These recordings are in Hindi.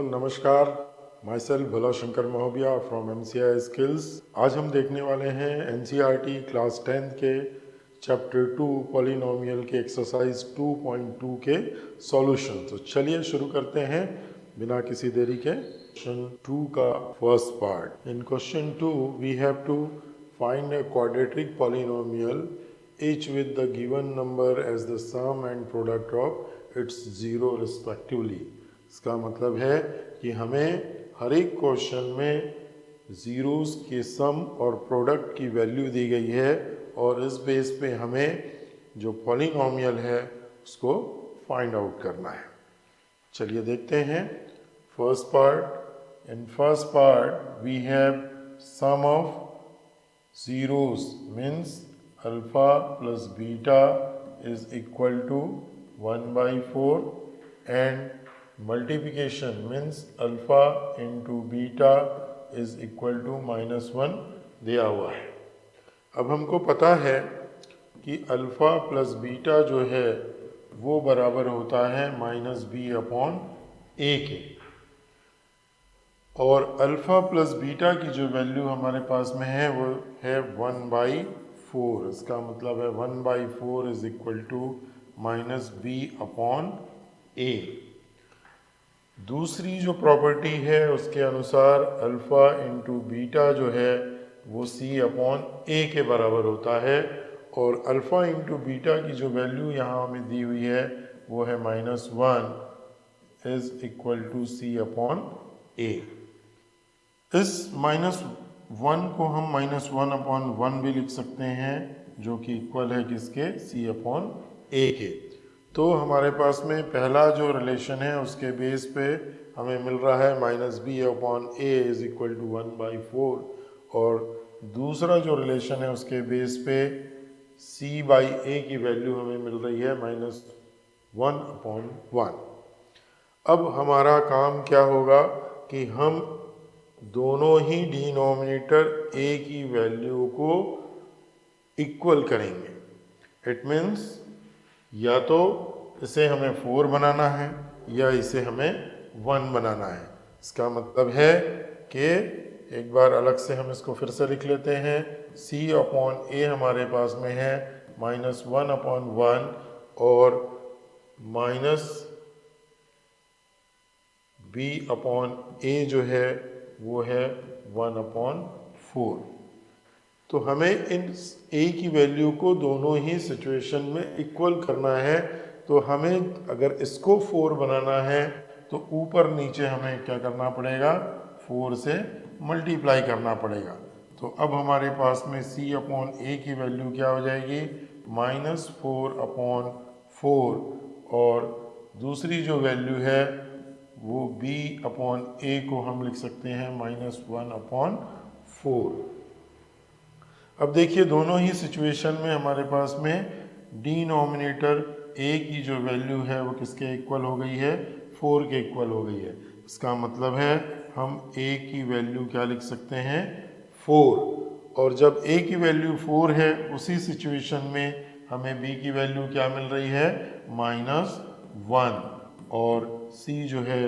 नमस्कार, my self Bhola Shankar Mahobia from MCI skills. आज हम देखने वाले हैं NCERT क्लास 10 के चैप्टर 2 पॉलिनोमियल के एक्सरसाइज 2.2 के सॉल्यूशन। तो चलिए शुरू करते हैं बिना किसी देरी के। क्वेश्चन 2 का first part. In question 2 we have to find a quadratic polynomial each with the given number as the sum and product of its zero respectively। इसका मतलब है कि हमें हर एक क्वेश्चन में ज़ीरोस के सम और प्रोडक्ट की वैल्यू दी गई है और इस बेस पे हमें जो पॉलिनोमियल है उसको फाइंड आउट करना है। चलिए देखते हैं first part. In first part we have sum of zeros means alpha plus beta is equal to 1/4 and multiplication means alpha into beta is equal to -1 दिया हुआ है। अब हमको पता है कि अल्फ़ा प्लस बीटा जो है वो बराबर होता है -b/a के, और अल्फ़ा प्लस बीटा की जो वैल्यू हमारे पास में है वो है 1/4। इसका मतलब है 1/4 इज इक्वल टू -b/a। दूसरी जो प्रॉपर्टी है उसके अनुसार अल्फ़ा इंटू बीटा जो है वो c/a के बराबर होता है, और अल्फ़ा इंटू बीटा की जो वैल्यू यहाँ हमें दी हुई है वो है -1 इज इक्वल टू c/a। इस -1 को हम -1/1 भी लिख सकते हैं जो कि इक्वल है किसके, c/a के। तो हमारे पास में पहला जो रिलेशन है उसके बेस पे हमें मिल रहा है -b/a इज इक्वल टू 1/4, और दूसरा जो रिलेशन है उसके बेस पे c/a की वैल्यू हमें मिल रही है -1/1। अब हमारा काम क्या होगा कि हम दोनों ही डिनोमिनेटर a की वैल्यू को इक्वल करेंगे। इट मीन्स या तो इसे हमें 4 बनाना है या इसे हमें 1 बनाना है। इसका मतलब है कि एक बार अलग से हम इसको फिर से लिख लेते हैं। c/a हमारे पास में है -1/1 और -b/a जो है वो है 1/4। तो हमें इन a की वैल्यू को दोनों ही सिचुएशन में इक्वल करना है। तो हमें अगर इसको 4 बनाना है तो ऊपर नीचे हमें क्या करना पड़ेगा, 4 से मल्टीप्लाई करना पड़ेगा। तो अब हमारे पास में c/a की वैल्यू क्या हो जाएगी, -4/4, और दूसरी जो वैल्यू है वो b/a को हम लिख सकते हैं -1/4। अब देखिए दोनों ही सिचुएशन में हमारे पास में डिनोमिनेटर a की जो वैल्यू है वो किसके इक्वल हो गई है, 4 के इक्वल हो गई है। इसका मतलब है हम a की वैल्यू क्या लिख सकते हैं, 4, और जब a की वैल्यू 4 है उसी सिचुएशन में हमें b की वैल्यू क्या मिल रही है, -1, और c जो है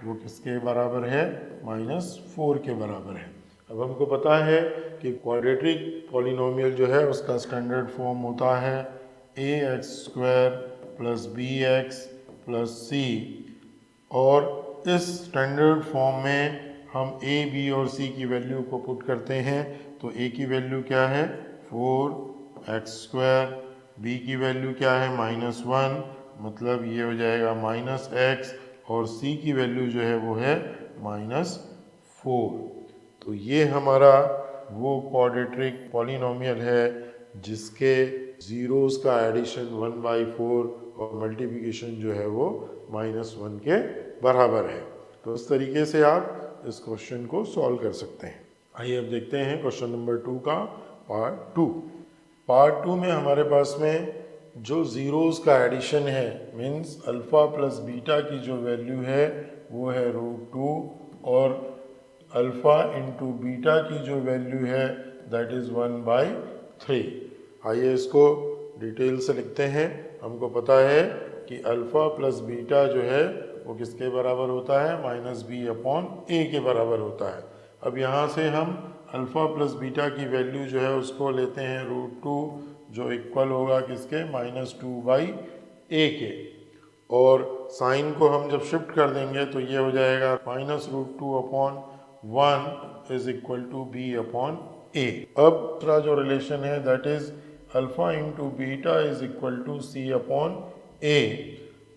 वो किसके बराबर है, -4 के बराबर है। अब हमको पता है कि क्वाड्रेटिक पॉलिनोमियल जो है उसका स्टैंडर्ड फॉर्म होता है ax² + bx + c, और इस स्टैंडर्ड फॉर्म में हम a, b और c की वैल्यू को पुट करते हैं। तो a की वैल्यू क्या है, 4x², b की वैल्यू क्या है, -1, मतलब ये हो जाएगा -x, और c की वैल्यू जो है वो है -4। तो ये हमारा वो क्वाड्रेटिक पॉलिनोमियल है जिसके ज़ीरोस का एडिशन 1/4 और मल्टीप्लिकेशन जो है वो -1 के बराबर है। तो इस तरीके से आप इस क्वेश्चन को सॉल्व कर सकते हैं। आइए अब देखते हैं क्वेश्चन नंबर 2 का पार्ट 2। पार्ट 2 में हमारे पास में जो ज़ीरोस का एडिशन है मीन्स अल्फ़ा प्लस बीटा की जो वैल्यू है वो है √2, और अल्फ़ा इंटू बीटा की जो वैल्यू है दैट इज़ 1/3। आइए इसको डिटेल से लिखते हैं। हमको पता है कि अल्फ़ा प्लस बीटा जो है वो किसके बराबर होता है, -b/a के बराबर होता है। अब यहाँ से हम अल्फ़ा प्लस बीटा की वैल्यू जो है उसको लेते हैं √2, जो इक्वल होगा किसके, -2/a के। और साइन को हम जब शिफ्ट कर देंगे तो ये हो जाएगा -√2/1 इज इक्वल टू b/a। अब दूसरा जो रिलेशन है that is alpha into beta is equal to c/a।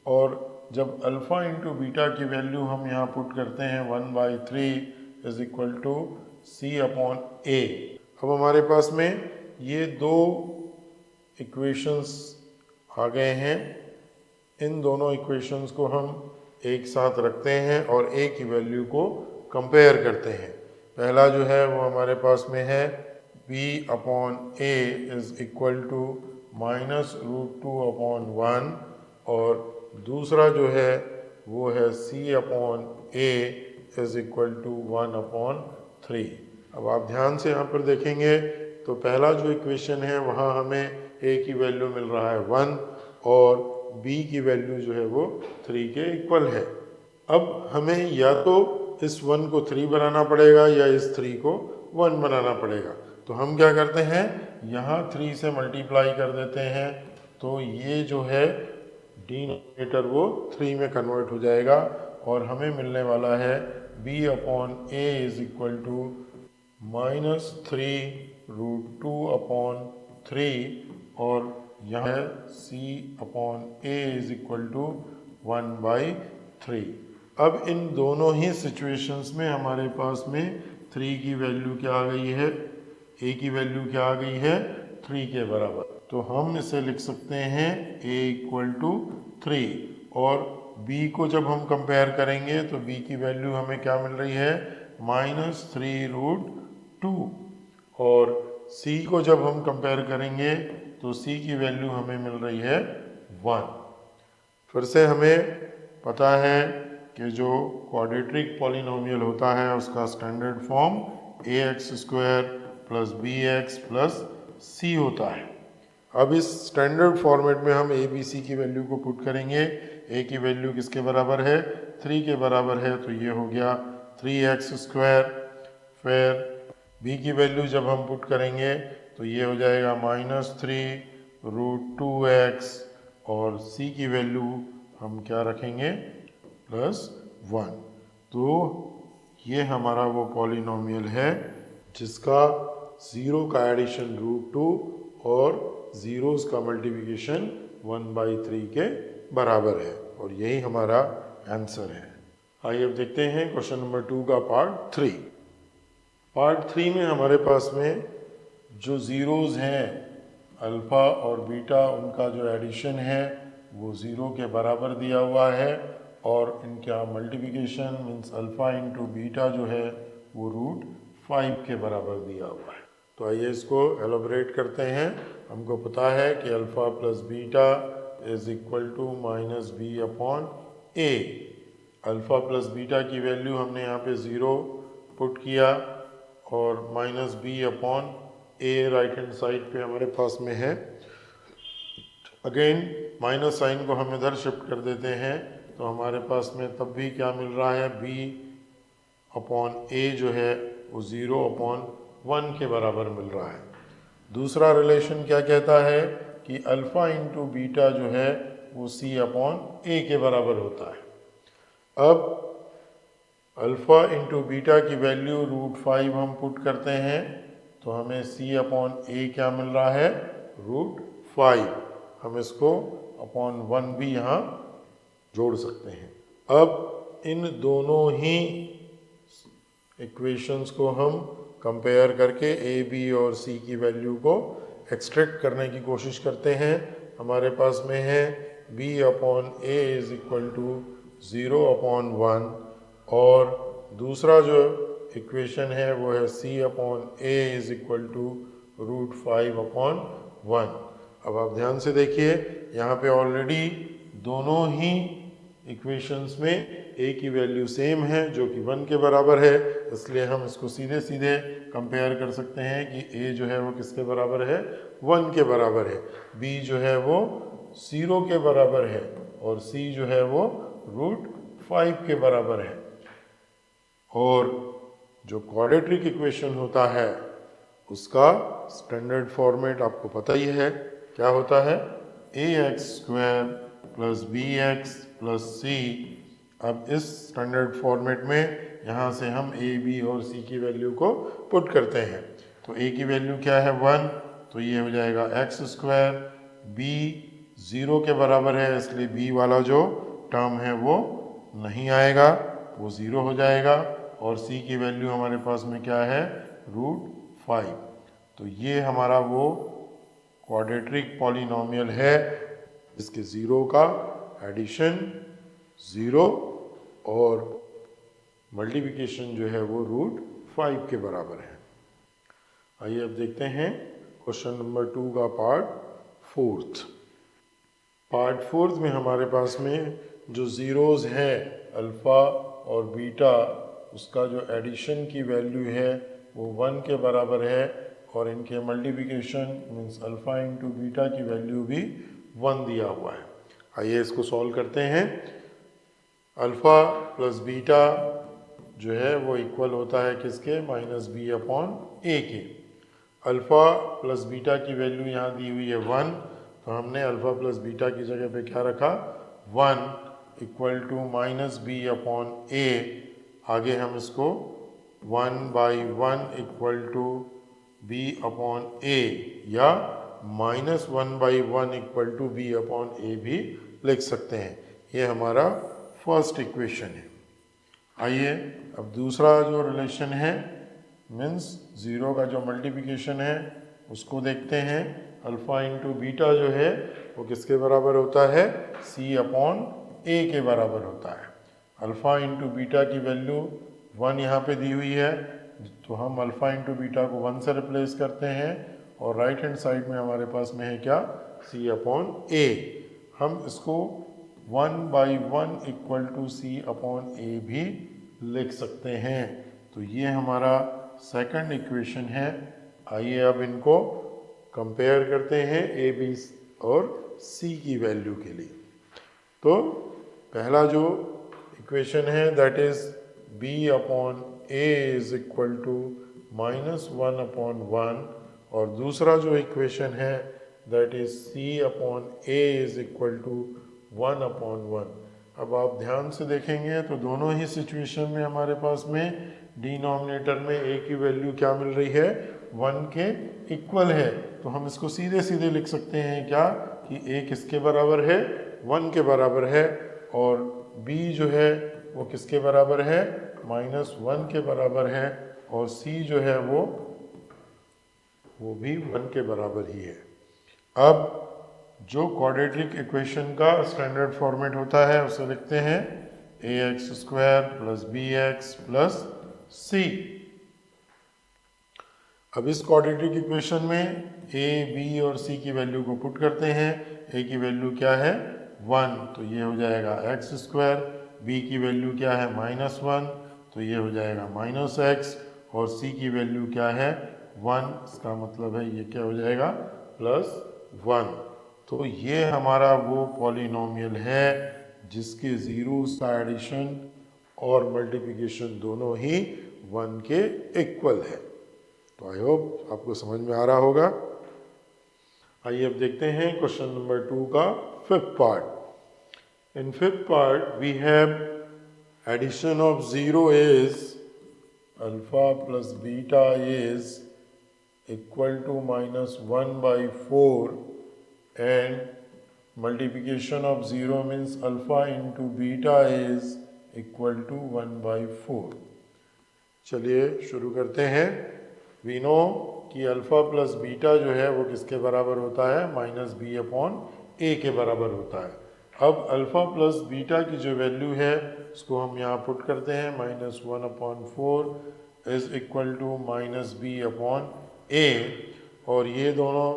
और जब अल्फ़ा इंटू बीटा की वैल्यू हम यहाँ पुट करते हैं 1/3 इज इक्वल टू c/a। अब हमारे पास में ये दो इक्वेशंस आ गए हैं। इन दोनों इक्वेशंस को हम एक साथ रखते हैं और a की वैल्यू को कंपेयर करते हैं। पहला जो है वो हमारे पास में है b/a इज इक्वल टू -√2/1 और दूसरा जो है वो है c/a इज इक्वल टू 1/3। अब आप ध्यान से यहाँ पर देखेंगे तो पहला जो इक्वेशन है वहाँ हमें a की वैल्यू मिल रहा है 1 और b की वैल्यू जो है वो 3 के इक्वल है। अब हमें या तो इस 1 को 3 बनाना पड़ेगा या इस 3 को 1 बनाना पड़ेगा। तो हम क्या करते हैं, यहाँ 3 से मल्टीप्लाई कर देते हैं तो ये जो है डिनोमिनेटर वो 3 में कन्वर्ट हो जाएगा और हमें मिलने वाला है b/a इज इक्वल टू -3√2/3 और यहाँ है c/a इज इक्वल टू 1/3। अब इन दोनों ही सिचुएशंस में हमारे पास में 3 की वैल्यू क्या आ गई है, a की वैल्यू क्या आ गई है, 3 के बराबर। तो हम इसे लिख सकते हैं a इक्वल टू 3 और b को जब हम कंपेयर करेंगे तो b की वैल्यू हमें क्या मिल रही है, -3√2 और c को जब हम कंपेयर करेंगे तो c की वैल्यू हमें मिल रही है 1। फिर से हमें पता है कि जो क्वाड्रेटिक पॉलिनोमियल होता है उसका standard form ax² + bx + c होता है। अब इस स्टैंडर्ड फॉर्मेट में हम a b c की वैल्यू को पुट करेंगे। a की वैल्यू किसके बराबर है, 3 के बराबर है, तो ये हो गया 3x²। फिर b की वैल्यू जब हम पुट करेंगे तो ये हो जाएगा -3√2x और c की वैल्यू हम क्या रखेंगे, +1। तो ये हमारा वो पॉलिनोमियल है जिसका ज़ीरो का एडिशन √2 और ज़ीरोस का मल्टीप्लिकेशन 1/3 के बराबर है और यही हमारा आंसर है। आइए अब देखते हैं क्वेश्चन नंबर 2 का पार्ट 3। पार्ट 3 में हमारे पास में जो ज़ीरोज़ हैं अल्फ़ा और बीटा, उनका जो एडिशन है वो 0 के बराबर दिया हुआ है और इनका multiplication means alpha into beta जो है वो √5 के बराबर दिया हुआ है। तो आइए इसको एलोबरेट करते हैं। हमको पता है कि alpha plus beta is equal to -b/a। अल्फ़ा प्लस बीटा की वैल्यू हमने यहाँ पे 0 पुट किया और -b/a राइट हैंड साइड पे हमारे पास में है। अगेन माइनस साइन को हम इधर शिफ्ट कर देते हैं तो हमारे पास में तब भी क्या मिल रहा है, b/a जो है वो 0/1 के बराबर मिल रहा है। दूसरा रिलेशन क्या कहता है कि अल्फ़ा इंटू बीटा जो है वो c/a के बराबर होता है। अब अल्फ़ा इंटू बीटा की वैल्यू √5 हम पुट करते हैं तो हमें c/a क्या मिल रहा है, √5। हम इसको /1 भी यहाँ जोड़ सकते हैं। अब इन दोनों ही इक्वेशंस को हम कंपेयर करके a, b और c की वैल्यू को एक्सट्रैक्ट करने की कोशिश करते हैं। हमारे पास में है b/a इज इक्वल टू 0/1 और दूसरा जो इक्वेशन है वो है c/a इज इक्वल टू √5/1। अब आप ध्यान से देखिए, यहाँ पे ऑलरेडी दोनों ही इक्वेशंस में ए की वैल्यू सेम है जो कि 1 के बराबर है, इसलिए हम इसको सीधे सीधे कंपेयर कर सकते हैं कि ए जो है वो किसके बराबर है, 1 के बराबर है, बी जो है वो 0 के बराबर है और सी जो है वो √5 के बराबर है। और जो क्वाड्रेटिक इक्वेशन होता है उसका स्टैंडर्ड फॉर्मेट आपको पता ही है, क्या होता है, ax² + bx + c। अब इस स्टैंडर्ड फॉर्मेट में यहाँ से हम a, b और c की वैल्यू को पुट करते हैं। तो a की वैल्यू क्या है, 1, तो ये हो जाएगा x², b 0 के बराबर है इसलिए b वाला जो टर्म है वो नहीं आएगा, वो 0 हो जाएगा, और c की वैल्यू हमारे पास में क्या है, √5। तो ये हमारा वो क्वाड्रेटिक पॉलिनोमियल है जिसके 0 का एडिशन 0 और मल्टीप्लिकेशन जो है वो √5 के बराबर है। आइए अब देखते हैं क्वेश्चन नंबर 2 का पार्ट फोर्थ में हमारे पास में जो ज़ीरोज़ हैं अल्फ़ा और बीटा, उसका जो एडिशन की वैल्यू है वो 1 के बराबर है और इनके multiplication means alpha into beta की वैल्यू भी 1 दिया हुआ है। आइए इसको सॉल्व करते हैं। अल्फ़ा प्लस बीटा जो है वो इक्वल होता है किसके, -b/a के। अल्फ़ा प्लस बीटा की वैल्यू यहाँ दी हुई है 1, तो हमने अल्फ़ा प्लस बीटा की जगह पे क्या रखा, 1 = -b/a। आगे हम इसको 1/1 = b/a या -1/1 = b/a भी लिख सकते हैं। ये हमारा फर्स्ट इक्वेशन है। आइए अब दूसरा जो रिलेशन है मीन्स ज़ीरो का जो मल्टीप्लिकेशन है उसको देखते हैं। अल्फ़ा इंटू बीटा जो है वो किसके बराबर होता है, c/a के बराबर होता है। अल्फ़ा इंटू बीटा की वैल्यू 1 यहाँ पे दी हुई है, तो हम अल्फ़ा इंटू बीटा को 1 से रिप्लेस करते हैं और राइट हैंड साइड में हमारे पास में है क्या, c/a। हम इसको 1/1 = c/a भी लिख सकते हैं। तो ये हमारा सेकंड इक्वेशन है। आइए अब इनको कंपेयर करते हैं ए, बी और सी की वैल्यू के लिए। तो पहला जो इक्वेशन है दैट इज b/a = -1/1 और दूसरा जो इक्वेशन है दैट इज c/a = 1/1। अब आप ध्यान से देखेंगे तो दोनों ही सिचुएशन में हमारे पास में डिनोमिनेटर में a की वैल्यू क्या मिल रही है, 1 के इक्वल है। तो हम इसको सीधे सीधे लिख सकते हैं क्या कि a किसके बराबर है, 1 के बराबर है, और b जो है वो किसके बराबर है, -1 के बराबर है, और c जो है वो भी 1 के बराबर ही है। अब जो क्वाड्रेटिक इक्वेशन का स्टैंडर्ड फॉर्मेट होता है उसे लिखते हैं ax² + bx + c। अब इस क्वाड्रेटिक इक्वेशन में a, b और c की वैल्यू को पुट करते हैं। a की वैल्यू क्या है, 1, तो ये हो जाएगा x²। b की वैल्यू क्या है, -1, तो ये हो जाएगा -x, और c की वैल्यू क्या है, 1, इसका मतलब है ये क्या हो जाएगा, +1। तो ये हमारा वो पॉलिनोमियल है जिसके ज़ीरोज़ का एडिशन और मल्टीप्लिकेशन दोनों ही 1 के इक्वल है। तो आई होप आपको समझ में आ रहा होगा। आइए अब देखते हैं क्वेश्चन नंबर 2 का fifth part. In fifth part we have addition of zero is alpha plus beta is equal to -1/4 and multiplication of 0 means alpha into beta is equal to 1/4। चलिए शुरू करते हैं। वी नो कि अल्फ़ा प्लस बीटा जो है वो किसके बराबर होता है, -b/a के बराबर होता है। अब अल्फ़ा प्लस बीटा की जो वैल्यू है उसको हम यहाँ पुट करते हैं, -1/4 इज इक्वल टू -b/a, और ये दोनों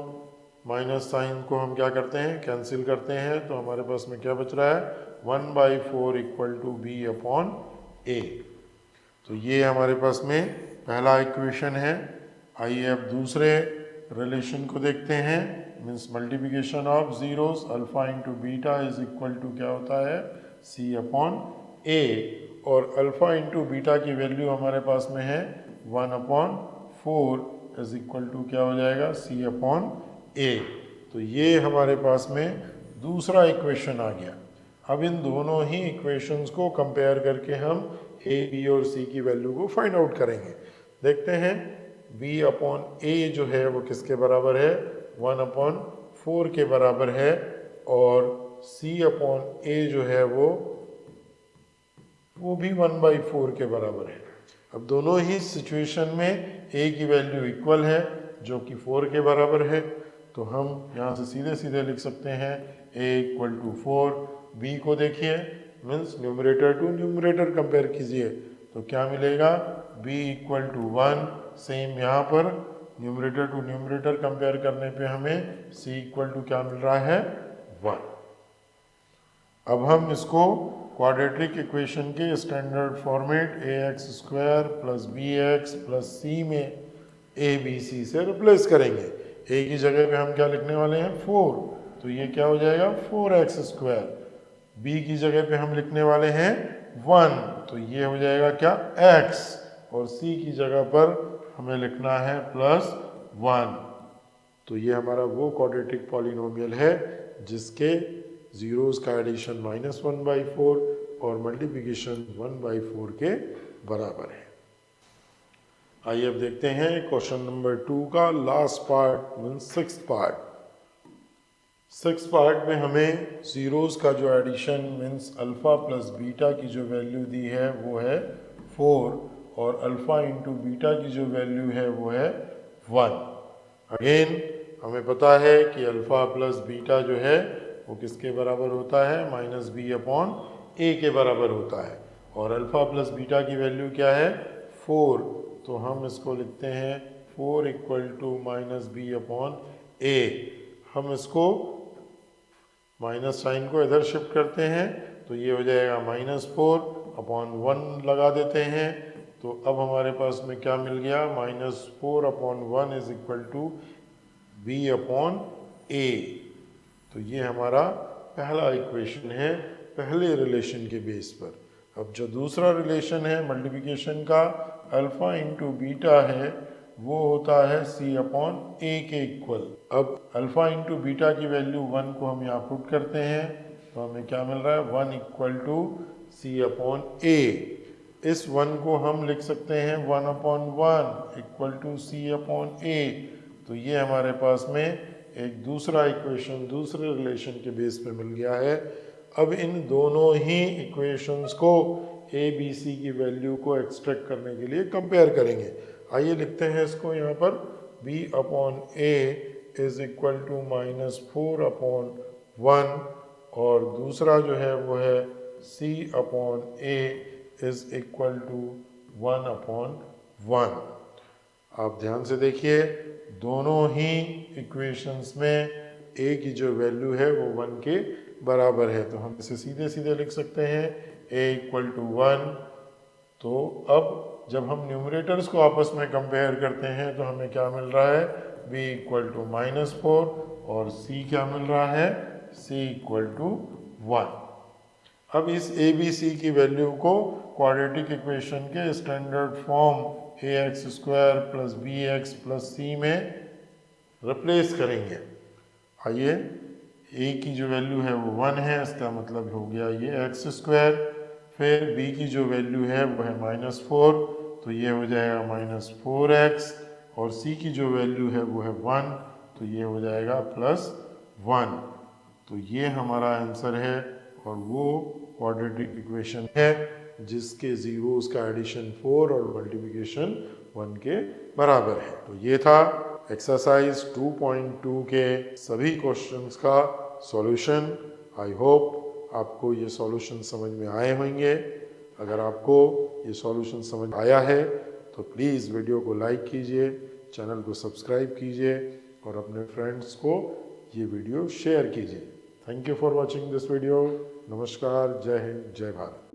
माइनस साइन को हम क्या करते हैं, कैंसिल करते हैं, तो हमारे पास में क्या बच रहा है, 1/4 equal to be upon a. तो ये हमारे पास में पहला इक्वेशन है। आइए अब दूसरे रिलेशन को देखते हैं, means multiplication of zeros, alpha into beta is equal to क्या होता है, सी अपॉन ए, और अल्फा इंटू बीटा की वैल्यू हमारे पास में है 1/4 इज इक्वल टू क्या हो जाएगा, सी अपॉन ए। तो ये हमारे पास में दूसरा इक्वेशन आ गया। अब इन दोनों ही इक्वेशंस को कंपेयर करके हम ए, बी और सी की वैल्यू को फाइंड आउट करेंगे। देखते हैं बी अपॉन ए जो है वो किसके बराबर है, 1/4 के बराबर है, और सी अपॉन ए जो है वो भी 1/4 के बराबर है। अब दोनों ही सिचुएशन में ए की वैल्यू इक्वल है जो कि 4 के बराबर है, तो हम यहाँ से सीधे सीधे लिख सकते हैं ए इक्वल टू 4। बी को देखिए, means numerator to numerator compare कीजिए, तो क्या मिलेगा, बी इक्वल टू 1। सेम यहाँ पर न्यूमरेटर टू न्यूमरेटर कंपेयर करने पे हमें सी इक्वल टू क्या मिल रहा है, 1। अब हम इसको क्वाड्रेटिक इक्वेशन के standard format a x square plus B x plus सी में ए बी सी से रिप्लेस करेंगे। ए की जगह पे हम क्या लिखने वाले हैं, 4, तो ये क्या हो जाएगा 4x स्क्वायर। बी की जगह पे हम लिखने वाले हैं 1, तो ये हो जाएगा क्या, x, और सी की जगह पर हमें लिखना है +1। तो ये हमारा वो क्वाड्रेटिक पॉलिनोमियल है जिसके जीरोस का एडिशन -1/4 और मल्टीप्लिकेशन 1/4 के बराबर है। आइए अब देखते हैं क्वेश्चन नंबर 2 का last part, means 6th part. 6th part में हमें जीरोस का जो addition means alpha plus beta की जो वैल्यू दी है वो है 4, और अल्फ़ा इंटू बीटा की जो वैल्यू है वो है 1। अगेन हमें पता है कि अल्फ़ा प्लस बीटा जो है वो किसके बराबर होता है, -b अपॉन ए के बराबर होता है, और अल्फ़ा प्लस बीटा की वैल्यू क्या है, 4, तो हम इसको लिखते हैं 4 इक्वल टू -b अपॉन ए। हम इसको माइनस साइन को इधर शिफ्ट करते हैं, तो ये हो जाएगा -4 अपॉन 1 लगा देते हैं, तो अब हमारे पास में क्या मिल गया, -4 upon 1 is equal to b upon a. तो ये हमारा पहला इक्वेशन है पहले रिलेशन के बेस पर। अब जो दूसरा रिलेशन है मल्टीप्लिकेशन का, अल्फ़ा इंटू बीटा है, वो होता है सी अपॉन ए के इक्वल। अब अल्फ़ा इंटू बीटा की वैल्यू 1 को हम यहाँ पुट करते हैं, तो हमें क्या मिल रहा है, 1 इक्वल टू सी अपॉन ए। इस 1 को हम लिख सकते हैं 1/1 equal to C upon a. तो ये हमारे पास में एक दूसरा इक्वेशन दूसरे रिलेशन के बेस पे मिल गया है। अब इन दोनों ही इक्वेशंस को ए बी सी की वैल्यू को एक्सट्रैक्ट करने के लिए कंपेयर करेंगे। आइए लिखते हैं इसको यहाँ पर, b upon A is equal to -4 upon 1, और दूसरा जो है वो है c upon A is equal to 1/1। आप ध्यान से देखिए, दोनों ही इक्वेशंस में a की जो वैल्यू है वो 1 के बराबर है, तो हम इसे सीधे सीधे लिख सकते हैं a इक्वल टू 1। तो अब जब हम न्यूमरेटर्स को आपस में कंपेयर करते हैं तो हमें क्या मिल रहा है, b इक्वल टू -4, और c क्या मिल रहा है, c इक्वल टू 1। अब इस ए बी सी की वैल्यू को क्वाड्रेटिक इक्वेशन के standard form ax square plus B x plus सी में रिप्लेस करेंगे। आइए, a की जो वैल्यू है वो 1 है, इसका मतलब हो गया ये एक्स स्क्वायर। फिर b की जो वैल्यू है वो है -4, तो ये हो जाएगा -4x, और c की जो वैल्यू है वो है 1, तो ये हो जाएगा +1। तो ये हमारा आंसर है, और वो क्वाड्रेटिक इक्वेशन है जिसके जीरोस का एडिशन 4 और मल्टीप्लिकेशन 1 के बराबर है। तो ये था एक्सरसाइज 2.2 के सभी क्वेश्चंस का सॉल्यूशन। आई होप आपको ये सॉल्यूशन समझ में आए होंगे। अगर आपको ये सॉल्यूशन समझ आया है तो प्लीज़ वीडियो को लाइक कीजिए, चैनल को सब्सक्राइब कीजिए, और अपने फ्रेंड्स को ये वीडियो शेयर कीजिए। Thank you for watching this video. नमस्कार, जय हिंद, जय भारत।